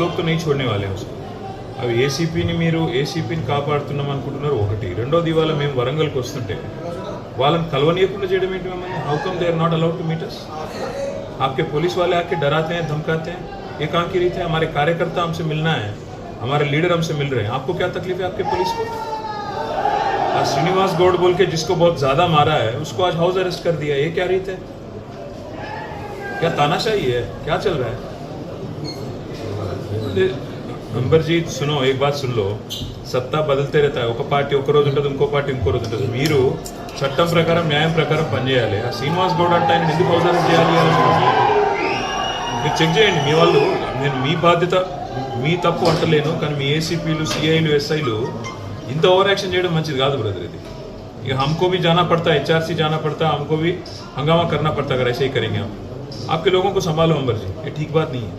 लोग तो नहीं छोड़ने वाले हैं उसको. అవి ఏసీపీని మీరు ఏసీపీని కాపాడుతున్నాం అనుకుంటున్నారు ఒకటి. రెండోది ఇవాళ మేము వరంగల్కి వస్తుంటే వాళ్ళని కలవనీయకుండా చేయడం ఏంటి మమ్మల్ని? How come they are not allowed to meet us? आपके पुलिस वाले आके डराते हैं, धमकाते हैं, ये कहाँ की रीत है? हमारे कार्यकर्ता हमसे मिलना है, हमारे लीडर हमसे मिल रहे हैं, आपको क्या तकलीफ है आपके पुलिस को? आज श्रीनिवास गौड़ बोल के जिसको बहुत ज्यादा मारा है उसको आज हाउस अरेस्ट कर दिया, ये क्या रीत है? क्या तानाशाही है? क्या चल रहा है? अंबरजीत सुनो, एक बात सुन लो, सत्ता बदलते रहता है. ఒక పార్టీ ఒక రోజు ఉంటుంది, ఇంకో పార్టీ ఇంకో రోజు ఉంటుంది. మీరు చట్టం ప్రకారం న్యాయం ప్రకారం పనిచేయాలి. ఆ శ్రీనివాస్ గౌడ్ అంటే ఆయన ఎందుకు అవసరం చేయాలి అని మీరు చెక్ చేయండి. మీ వాళ్ళు, నేను మీ బాధ్యత మీ తప్పు అంటలేను, కానీ మీ ఏసీపీలు సిఐలు ఎస్ఐలు ఇంత ఓవర్ యాక్షన్ చేయడం మంచిది కాదు బ్రదర్. ఇది ఇక हमको भी जाना पड़ता है, HRC जाना पड़ता है, हमको भी हंगामा करना पड़ता है. अगर ऐसे ही करेंगे आप, आपके लोगों को संभालो अंबर जी, ये ठीक बात नहीं है.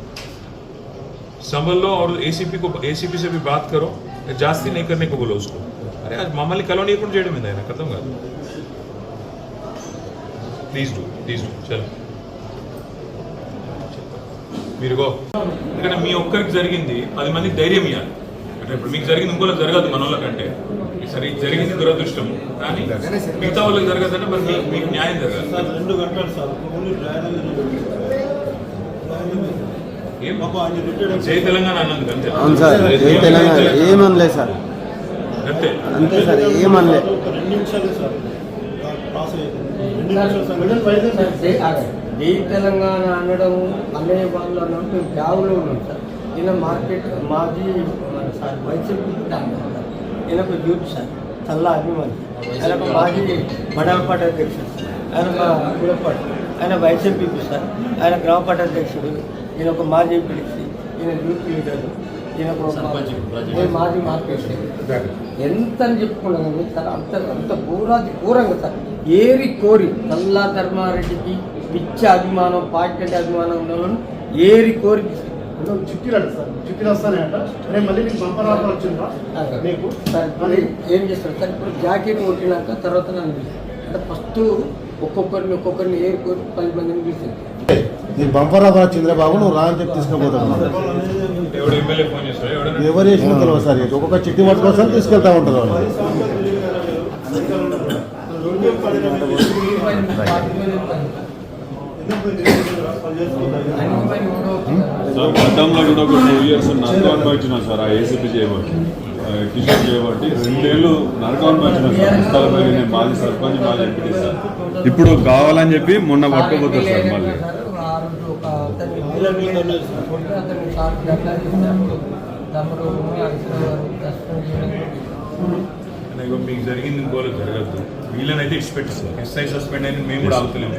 संभल लो और एसीपी से भी बात करो, जास्ती नहीं करने को बोलो उसको. अरे आज मम्मल्ని కలవనీయకుండా చేయడం ఏంది? ఆయన అర్థం కాదు. ప్లీజ్ డూ చలో మీరు గో. ఎందుకంటే మీ ఒక్కరికి జరిగింది 10 మందికి ధైర్యం ఇవ్వాలి. అంటే ఇప్పుడు మీకు జరిగింది ఇంకోళ్ళకి జరగదు, మన వాళ్ళకంటే సరే జరిగింది దురదృష్టం, కానీ మిగతా వాళ్ళకి జరగదంటే మరి మీకు న్యాయం జరగాలి. 2 గంటలు సార్ జై తెలంగాణ అన్నది అంతే. అవును సార్, జై తెలంగాణ ఏమనలేదు సార్, అంతే అంతే సార్, ఏమనలేదు. 2 నిమిషాలు సార్ పాస్ జై తెలంగాణ అనడం అనే వాళ్ళు అన్నట్టు మేము బ్యాగులో ఉన్నాం సార్. ఈయన మార్కెట్ మాజీ సార్ వైసీపీ ఈయన ఒక యూత్ సార్, చల్లా అభిమాని. ఆయన ఒక మాజీ మండల పార్టీ అధ్యక్షుడు సార్, ఆయన ఒక గుడపాటి, ఆయన వైసీపీ సార్, ఆయన గ్రామ పార్టీ అధ్యక్షుడు, ఈయన ఒక మాజీ పిలిచి, ఈయన యూత్ లీడరు, ఈయన ఒక మాజీ మార్కెట్. ఎంత అని చెప్పుకున్నాను సార్, అంత ఘోరంగా సార్. ఏరి కోరి చల్లా ధర్మారెడ్డికి పిచ్చి అభిమానం, పార్టీ అంటే అభిమానం ఉన్న ఏరి కోరి చిట్టీరాడు సార్, చిట్టీలు వస్తానంట. రేపు మళ్ళీ మీకు బంపర్ ఆఫర్ వచ్చిందా మీకు? సార్ ఇప్పుడు ఏం చేస్తారు సార్, ఇప్పుడు జాకెట్ కొట్టినాక తర్వాత నన్ను అంటే ఫస్ట్ ఒక్కొక్కరిని ఏరి కోరి 10 మందిని పిలిచింది. నీ బంపర్ ఆఫర్ వచ్చిందిరా బాబు, నువ్వు రా అని చెప్పి తీసుకుపోతాను. ఎవరు చేసిన తెలియదు సార్, ఒక్కొక్క చిట్టి పట్టుకోసం తీసుకెళ్తా ఉంటారు వాళ్ళు. సార్ గతంలో కూడా ఒక 2 years నరకాన్ని వచ్చినా సార్ ఆ ఏసీపీ చేయబట్టి కిషోర్ చేయబట్టి 2 ఏళ్ళు నరకాన్ని వచ్చినా సార్. పుస్తకాలపై నేను మాజీ సర్పంచ్, మాజీ ఎంపీ సార్. ఇప్పుడు కావాలని చెప్పి మొన్న పట్టుకోపోతారు సార్ మళ్ళీ. మీకు జరిగింది ఇంకోళ్ళకి జరగద్దు. వీళ్ళనైతే ఇచ్చిపెట్టిస్తాం. ఎస్ఐ సస్పెండ్ అయిన మేము కూడా ఆగుతలేము,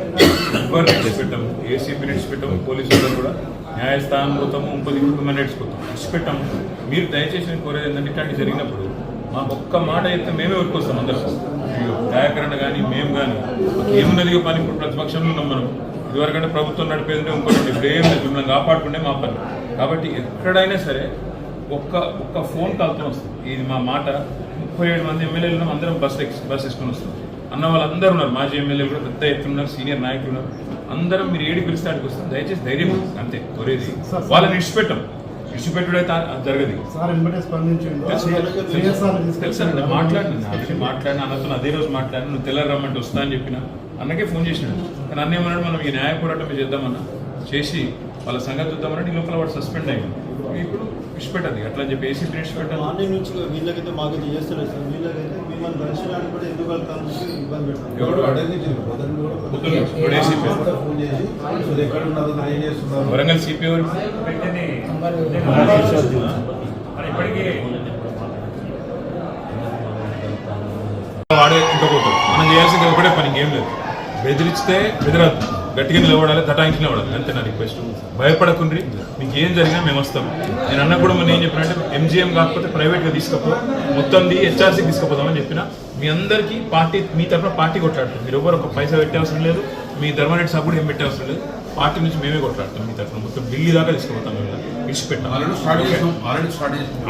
ఎవరిని ఇచ్చిపెట్టాము, ఏసీపీని ఇచ్చిపెట్టాము, పోలీసులు కూడా న్యాయస్థానం పోతాము, ఇంకొక ఇచ్చిపోతాం, ఇచ్చిపెట్టాము. మీరు దయచేసి నేను కోరేది ఏంటంటే ఇట్లాంటి జరిగినప్పుడు మాకు ఒక్క మాట చెప్తే మేమే ఊరుకొస్తాం అందరం. దయాకరణ కానీ మేము కానీ ఏమున్నది పని. ఇప్పుడు ప్రతిపక్షంలో ఉన్నాం మనం. ఇదివరకంటే ప్రభుత్వం నడిపేది ఇంకోటి, ఇప్పుడు ఏం లేదు, మిమ్మల్ని కాపాడుకుంటే మా పని. కాబట్టి ఎక్కడైనా సరే ఒక్క ఫోన్ కాల్తో వస్తుంది. ఇది మా మాట. 37 మంది ఎమ్మెల్యేలు ఉన్నాం, అందరం బస్ వేసుకొని వస్తాం. అన్న వాళ్ళందరూ ఉన్నారు, మాజీ ఎమ్మెల్యేలు కూడా పెద్ద ఎత్తున ఉన్నారు, సీనియర్ నాయకులు ఉన్నారు. అందరం మీరు ఏడికి పిలిస్తే ఆడికి వస్తాం. దయచేసి ధైర్యం అంతే కోరేది. వాళ్ళని ఇచ్చిపెట్టుడైతే జరగదు. తెలుసండి, మాట్లాడిన అన్నతో అదే రోజు మాట్లాడిన, నువ్వు తెల్లారి రమ్మంటే వస్తా అని చెప్పిన అన్నకే ఫోన్ చేసినాడు. కానీ అన్న ఏమన్నాడు, మనం ఈ న్యాయ పోరాటం చేద్దామన్నా, చేసి వాళ్ళ సంగతి చూద్దామని ఈ లోపల వాడు సస్పెండ్ అయ్యాడు. ఇప్పుడు ఇచ్చిపెట్టదు అట్లా అని చెప్పి ఏసీ ఇచ్చిపెట్టాలి. మార్నింగ్ నుంచి వీళ్ళకైతే మాకైతే చేస్తలేదు సార్. వీళ్ళకైతే మిమ్మల్ని దర్శనానికి కూడా ఎందుకు వెళ్తాను ఇబ్బంది పెడతాను. వరంగల్ సిపి వాడే ఇంకపోతాడు. మనం చేయాల్సింది ఒకటే పని, ఇంకేం లేదు. బెదిరిస్తే బెదిరద్దు, గట్టిగా నిలబడాలి, తటాయించి నిలబడాలి, అంతే నా రిక్వెస్ట్. భయపడకుండ్రి, మీకు ఏం జరిగినా మేము వస్తాం. నేను అన్న కూడా మనం ఏం చెప్పినంటే MGM కాకపోతే ప్రైవేట్గా తీసుకపో, మొత్తం HRCకి తీసుకుపోతామని చెప్పిన. మీ అందరికీ పార్టీ, మీ తరఫున పార్టీ కొట్లాడుతాం. మీరు ఎవరు ఒక పైసా పెట్టే అవసరం లేదు, మీ ధర్మరెడ్డి సాబ్ కూడా ఏం పెట్టే అవసరం లేదు. పార్టీ నుంచి మేమే కొట్లాడతాం మీ తరఫున. మొత్తం ఢిల్లీ దాకా తీసుకుపోతాం. మేము విడిచిపెట్టాం.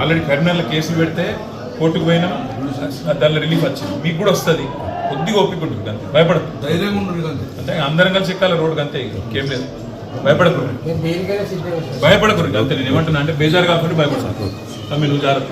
ఆల్రెడీ కరీంనగర్లో కేసులు పెడితే కోర్టుకు పోయినా దానిలో రిలీఫ్ వచ్చింది. మీకు కూడా వస్తుంది, కొద్దిగా ఓపిక ఉంటుంది, అంతే. భయపడదు, ధైర్యంగా ఉంటుంది, అంతే. అందరం కలిసి ఎక్కాలి రోడ్డుకి, అంతే, ఇంకేం లేదు. భయపడకూడదు, నేను దేనికైనా సిద్ధంగా సార్. భయపడకూడదు అంతే. నేను ఏమంటున్నా అంటే బేజారు కాకుండా భయపడతాను. తమ్మి నువ్వు జాగ్రత్త.